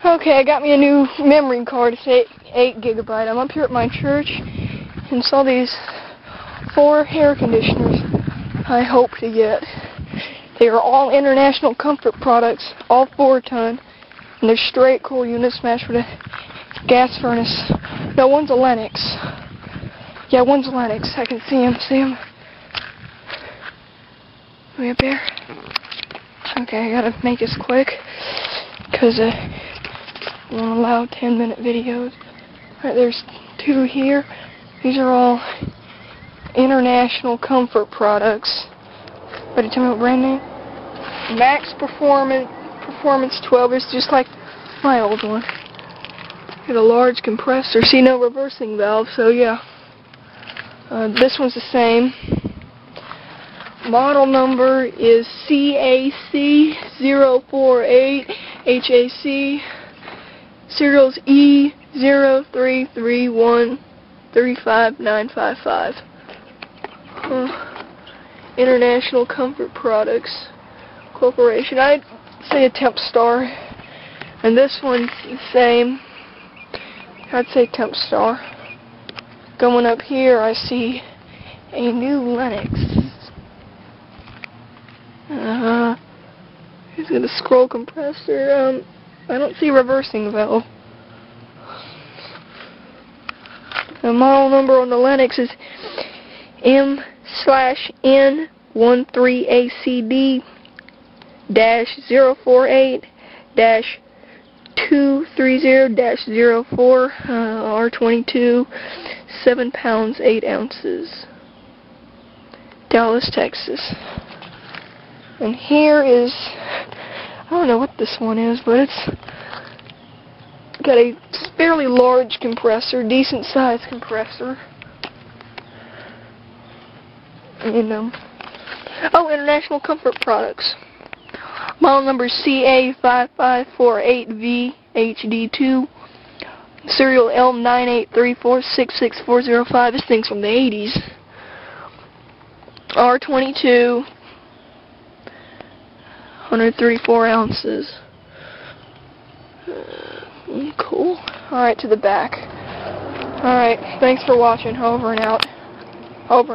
Okay, I got me a new memory card. It's 8 gigabyte. I'm up here at my church and saw these 4 air conditioners I hope to get. They are all international comfort products, all 4-ton, and they're straight cool units matched with a gas furnace. No, one's a Lennox. Yeah, one's a Lennox. I can see him. See him? Way up there. Okay, I gotta make this quick because we won't allow 10-minute videos. Alright, there's 2 here. These are all international comfort products. Ready to tell me what brand name? Max Performance 12 is just like my old one. Got a large compressor. See, no reversing valve, so yeah. This one's the same. Model number is CAC048HAC. Serial's E033135955. International Comfort Products Corporation. I'd say a temp star. And this one's the same. I'd say temp star. Going up here, I see a new Lennox. He's got a scroll compressor. I don't see a reversing valve. The model number on the Lennox is M/N138CD-048-230-04 R22, 7 pounds 8 ounces. Dallas, Texas. And here is, I don't know what this one is, but it's got a fairly large compressor, decent sized compressor. And International Comfort Products. Model number CA5548VHD2. Serial L983466405. This thing's from the 80s. R22. 134 ounces. Cool. Alright, to the back. Alright, thanks for watching. Over and out. Over.